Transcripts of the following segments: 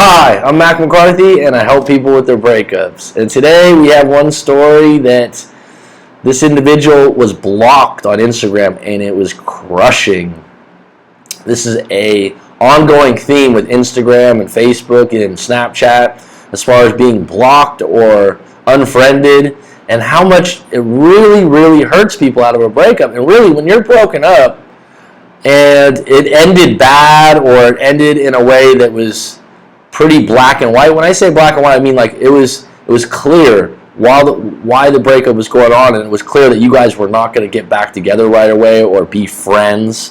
Hi, I'm Mac McCarthy, and I help people with their breakups. And today we have one story that this individual was blocked on Instagram, and it was crushing. This is a ongoing theme with Instagram and Facebook and Snapchat as far as being blocked or unfriended, and how much it really hurts people out of a breakup. And really, when you're broken up and it ended bad or it ended in a way that was pretty black and white. When I say black and white, I mean like it was clear why the breakup was going on, and it was clear that you guys were not going to get back together right away or be friends.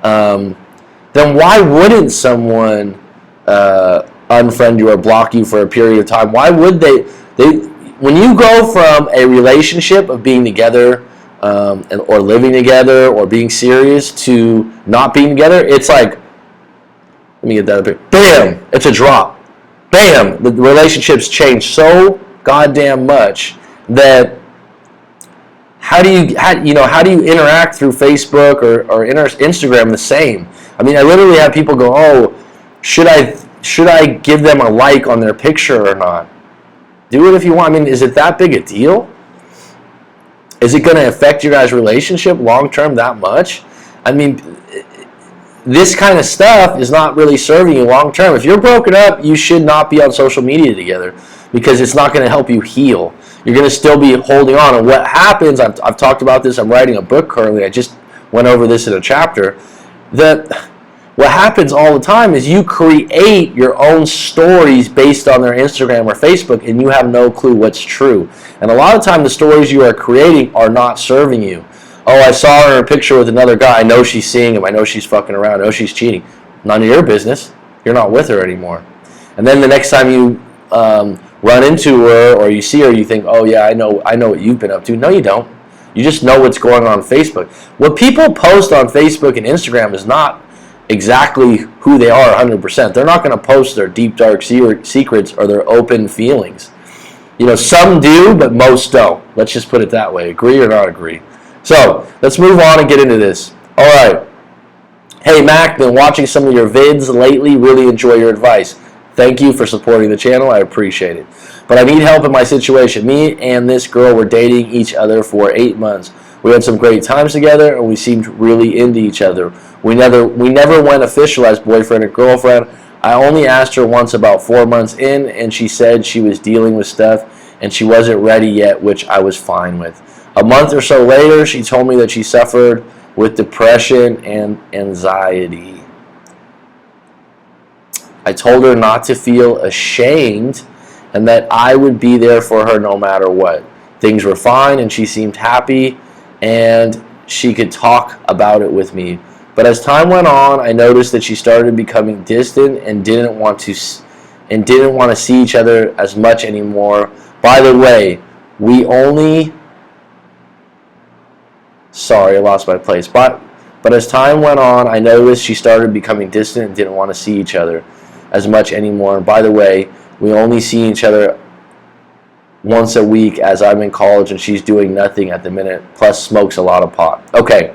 Then why wouldn't someone unfriend you or block you for a period of time? Why would they? When you go from a relationship of being together or living together or being serious to not being together, it's like, let me get that up here. Bam! It's a drop. Bam! The relationships change so goddamn much that how do you interact through Facebook or Instagram the same? I mean, I literally have people go, "Oh, should I give them a like on their picture or not?" Do it if you want. I mean, is it that big a deal? Is it going to affect your guys' relationship long term that much? I mean, this kind of stuff is not really serving you long term. If you're broken up, you should not be on social media together because it's not going to help you heal. You're going to still be holding on. And what happens, I've talked about this, I'm writing a book currently, I just went over this in a chapter, that what happens all the time is you create your own stories based on their Instagram or Facebook, and you have no clue what's true. And a lot of time the stories you are creating are not serving you. Oh, I saw her in a picture with another guy. I know she's seeing him. I know she's fucking around. I know she's cheating. None of your business. You're not with her anymore. And then the next time you run into her or you see her, you think, oh, yeah, I know what you've been up to. No, you don't. You just know what's going on Facebook. What people post on Facebook and Instagram is not exactly who they are 100%. They're not going to post their deep, dark secrets or their open feelings. You know, some do, but most don't. Let's just put it that way. Agree or not agree? So, let's move on and get into this. Alright. Hey Mac, been watching some of your vids lately. Really enjoy your advice. Thank you for supporting the channel. I appreciate it. But I need help in my situation. Me and this girl were dating each other for 8 months. We had some great times together and we seemed really into each other. We never went official as boyfriend and girlfriend. I only asked her once about 4 months in, and she said she was dealing with stuff and she wasn't ready yet, which I was fine with. A month or so later, she told me that she suffered with depression and anxiety. I told her not to feel ashamed and that I would be there for her no matter what. Things were fine and she seemed happy and she could talk about it with me. But as time went on, I noticed that she started becoming distant and didn't want to see each other as much anymore. By the way, Sorry, I lost my place. But as time went on, I noticed she started becoming distant and didn't want to see each other as much anymore. And by the way, we only see each other once a week as I'm in college and she's doing nothing at the minute, plus smokes a lot of pot. Okay.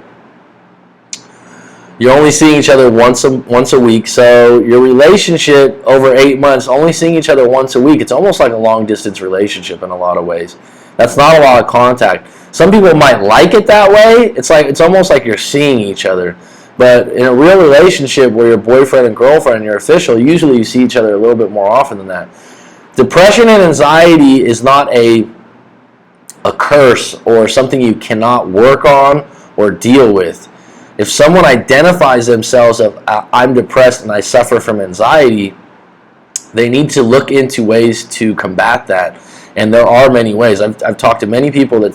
You're only seeing each other once a week, so your relationship over 8 months, only seeing each other once a week, it's almost like a long-distance relationship in a lot of ways. That's not a lot of contact. Some people might like it that way. It's almost like you're seeing each other. But in a real relationship where you're boyfriend and girlfriend and you're official, usually you see each other a little bit more often than that. Depression and anxiety is not a curse or something you cannot work on or deal with. If someone identifies themselves as I'm depressed and I suffer from anxiety, they need to look into ways to combat that. And there are many ways. I've talked to many people that,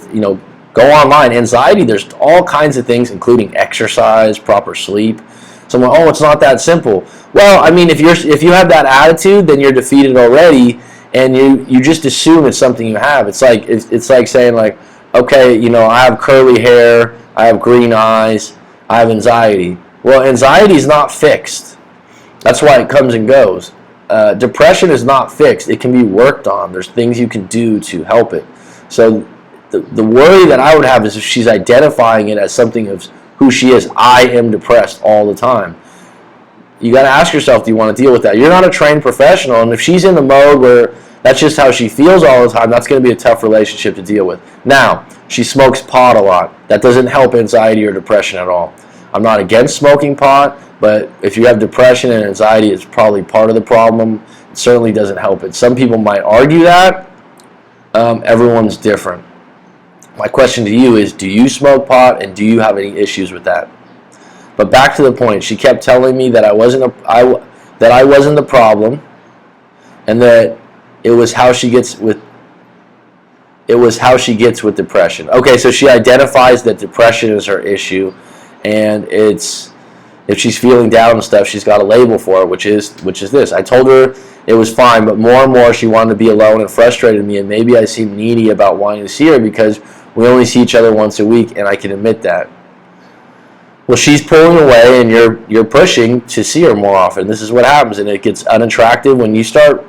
go online. Anxiety, there's all kinds of things, including exercise, proper sleep. Someone, oh, it's not that simple. Well, I mean, if you have that attitude, then you're defeated already, and you just assume it's something you have. It's like saying like, okay, I have curly hair, I have green eyes, I have anxiety. Well, anxiety is not fixed. That's why it comes and goes. Depression is not fixed. It can be worked on. There's things you can do to help it. So the worry that I would have is if she's identifying it as something of who she is. I am depressed all the time. you got to ask yourself, do you want to deal with that? You're not a trained professional, and if she's in the mode where that's just how she feels all the time, that's going to be a tough relationship to deal with. Now, she smokes pot a lot. That doesn't help anxiety or depression at all. I'm not against smoking pot, but if you have depression and anxiety, it's probably part of the problem. It certainly doesn't help it. Some people might argue that. Everyone's different. My question to you is, do you smoke pot, and do you have any issues with that? But back to the point, she kept telling me that I wasn't the problem, and that it was how she gets with depression. Okay, so she identifies that depression is her issue, and it's, if she's feeling down and stuff, she's got a label for it, which is this. I told her it was fine, but more and more she wanted to be alone and frustrated me, and maybe I seem needy about wanting to see her because we only see each other once a week, and I can admit that. Well, she's pulling away, and you're pushing to see her more often. This is what happens, and it gets unattractive when you start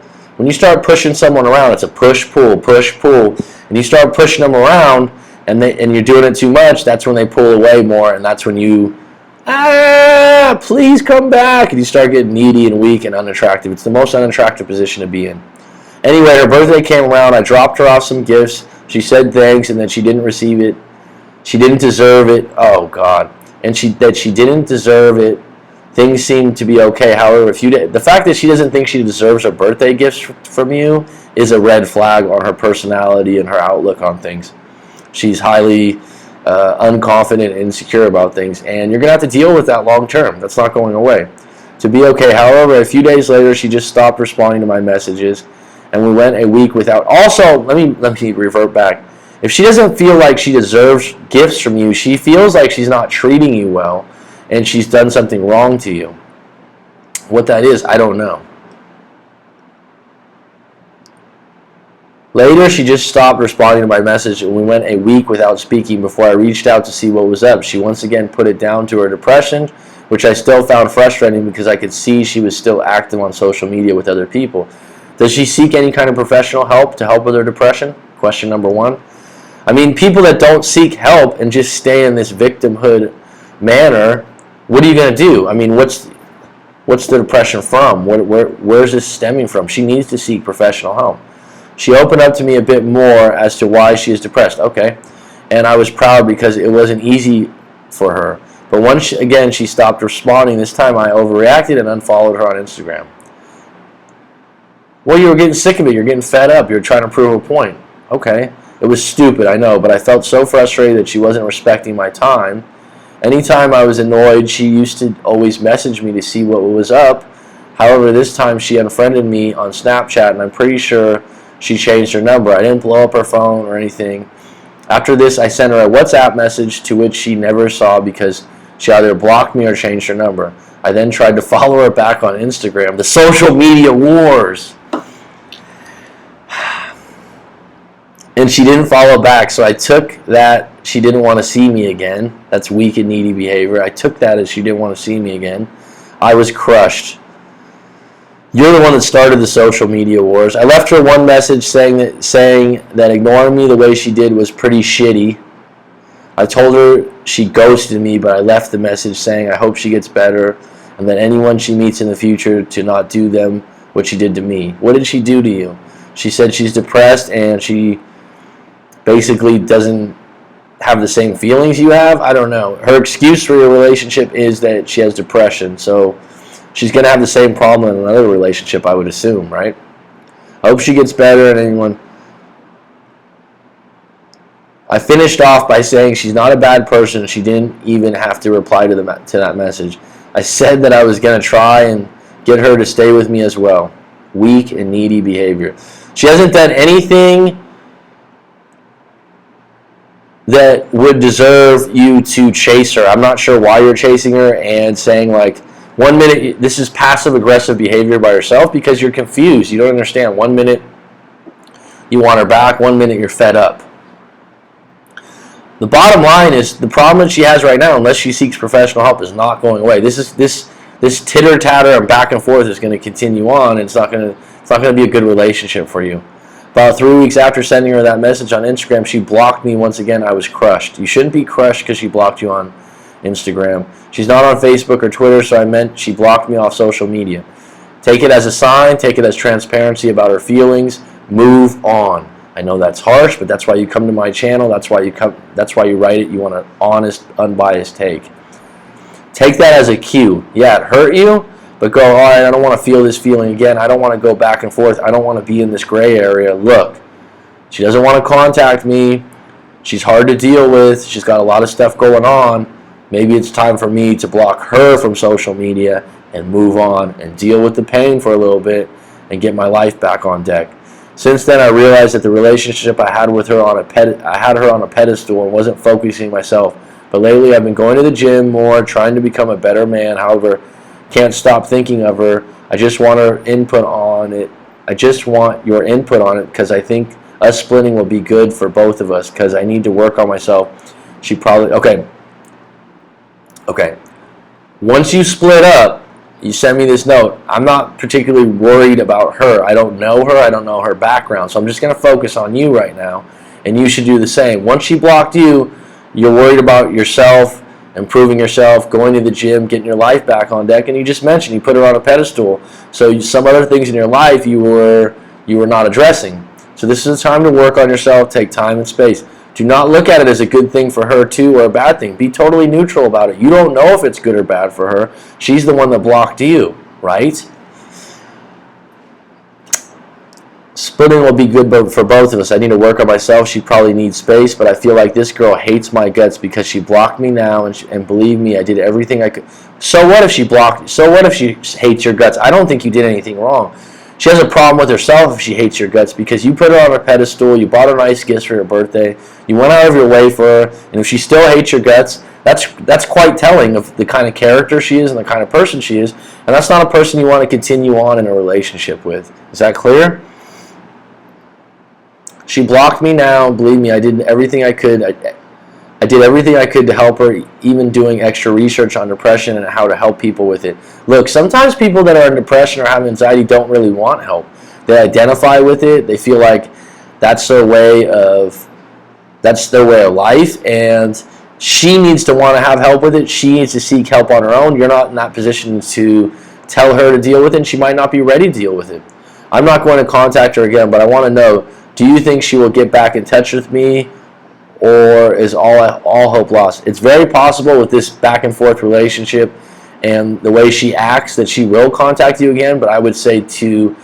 pushing someone around. It's a push pull, and you start pushing them around, and you're doing it too much. That's when they pull away more, and that's when you please come back, and you start getting needy and weak and unattractive. It's the most unattractive position to be in. Anyway, her birthday came around. I dropped her off some gifts. She said thanks, and that she didn't receive it. She didn't deserve it. Oh God. And she didn't deserve it. Things seem to be okay. However, the fact that she doesn't think she deserves her birthday gifts from you is a red flag on her personality and her outlook on things. She's highly unconfident and insecure about things, and you're going to have to deal with that long term. That's not going away. To be okay. However, a few days later, she just stopped responding to my messages, and we went a week without. Also, let me revert back. If she doesn't feel like she deserves gifts from you, she feels like she's not treating you well, and she's done something wrong to you. What that is, I don't know. Later, she just stopped responding to my message, and we went a week without speaking before I reached out to see what was up. She once again put it down to her depression, which I still found frustrating because I could see she was still active on social media with other people. Does she seek any kind of professional help to help with her depression? Question number one. I mean, people that don't seek help and just stay in this victimhood manner, what are you going to do? I mean, what's the depression from? Where's this stemming from? She needs to seek professional help. She opened up to me a bit more as to why she is depressed. Okay. And I was proud because it wasn't easy for her. But once again she stopped responding. This time I overreacted and unfollowed her on Instagram. Well, you were getting sick of it. You're getting fed up. You're trying to prove a point. Okay. It was stupid, I know, but I felt so frustrated that she wasn't respecting my time. Anytime I was annoyed, she used to always message me to see what was up. However, this time she unfriended me on Snapchat, and I'm pretty sure she changed her number. I didn't blow up her phone or anything. After this, I sent her a WhatsApp message to which she never saw because she either blocked me or changed her number. I then tried to follow her back on Instagram. The social media wars. And she didn't follow back, so I took that she didn't want to see me again. That's weak and needy behavior. I took that as she didn't want to see me again. I was crushed. You're the one that started the social media wars. I left her one message saying that ignoring me the way she did was pretty shitty. I told her she ghosted me, but I left the message saying I hope she gets better and that anyone she meets in the future to not do them what she did to me. What did she do to you? She said she's depressed and she basically doesn't have the same feelings you have. I don't know. Her excuse for your relationship is that she has depression, so she's going to have the same problem in another relationship, I would assume, right? I hope she gets better and anyone. I finished off by saying she's not a bad person. She didn't even have to reply to that message. I said that I was going to try and get her to stay with me as well. Weak and needy behavior. She hasn't done anything that would deserve you to chase her. I'm not sure why you're chasing her and saying like, 1 minute, this is passive-aggressive behavior by yourself because you're confused. You don't understand. 1 minute you want her back, 1 minute you're fed up. The bottom line is the problem that she has right now, unless she seeks professional help, is not going away. This titter-tatter and back and forth is going to continue on, and it's not going to be a good relationship for you. About 3 weeks after sending her that message on Instagram, she blocked me once again. I was crushed. You shouldn't be crushed because she blocked you on Instagram. She's not on Facebook or Twitter, so I meant she blocked me off social media. Take it as a sign. Take it as transparency about her feelings. Move on. I know that's harsh, but that's why you come to my channel. That's why you write it. You want an honest, unbiased take. Take that as a cue. Yeah, it hurt you, but go, all right, I don't want to feel this feeling again. I don't want to go back and forth. I don't want to be in this gray area. Look, she doesn't want to contact me. She's hard to deal with. She's got a lot of stuff going on. Maybe it's time for me to block her from social media and move on and deal with the pain for a little bit and get my life back on deck. Since then, I realized that the relationship I had with her I had her on a pedestal and wasn't focusing myself. But lately, I've been going to the gym more, trying to become a better man. However, can't stop thinking of her. I just want her input on it. I just want your input on it because I think us splitting will be good for both of us because I need to work on myself. She probably okay. Once you split up, you send me this note. I'm not particularly worried about her. I don't know her. I don't know her background. So I'm just going to focus on you right now, and you should do the same. Once she blocked you, you're worried about yourself, improving yourself, going to the gym, getting your life back on deck, and you just mentioned you put her on a pedestal. So some other things in your life you were not addressing. So this is a time to work on yourself, take time and space. Do not look at it as a good thing for her too or a bad thing. Be totally neutral about it. You don't know if it's good or bad for her. She's the one that blocked you, right? Splitting will be good for both of us. I need to work on myself. She probably needs space, but I feel like this girl hates my guts because she blocked me now, and believe me, I did everything I could. So what if she blocked you? So what if she hates your guts? I don't think you did anything wrong. She has a problem with herself if she hates your guts because you put her on a pedestal, you bought her nice gifts for her birthday, you went out of your way for her, and if she still hates your guts, that's quite telling of the kind of character she is and the kind of person she is, and that's not a person you want to continue on in a relationship with. Is that clear? She blocked me now. Believe me, I did everything I could. I did everything I could to help her, even doing extra research on depression and how to help people with it. Look, sometimes people that are in depression or have anxiety don't really want help. They identify with it. They feel like that's their way of life, and she needs to want to have help with it. She needs to seek help on her own. You're not in that position to tell her to deal with it, and she might not be ready to deal with it. I'm not going to contact her again, but I want to know, do you think she will get back in touch with me, or is all hope lost? It's very possible with this back and forth relationship and the way she acts that she will contact you again, but I would say to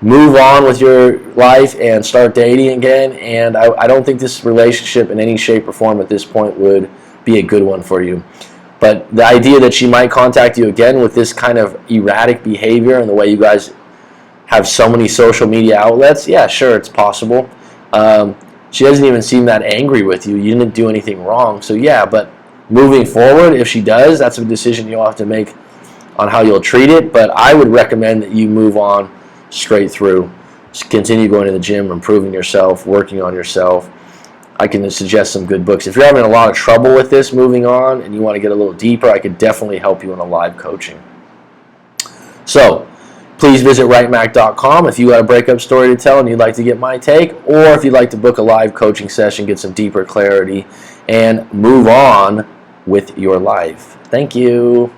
move on with your life and start dating again, and I don't think this relationship in any shape or form at this point would be a good one for you. But the idea that she might contact you again with this kind of erratic behavior and the way you guys have so many social media outlets, yeah, sure, it's possible. She doesn't even seem that angry with you. You didn't do anything wrong. So yeah, but moving forward, if she does, that's a decision you'll have to make on how you'll treat it. But I would recommend that you move on straight through. Just continue going to the gym, improving yourself, working on yourself. I can suggest some good books. If you're having a lot of trouble with this moving on and you want to get a little deeper, I could definitely help you in a live coaching. So please visit rightmac.com if you got a breakup story to tell and you'd like to get my take, or if you'd like to book a live coaching session, get some deeper clarity, and move on with your life. Thank you.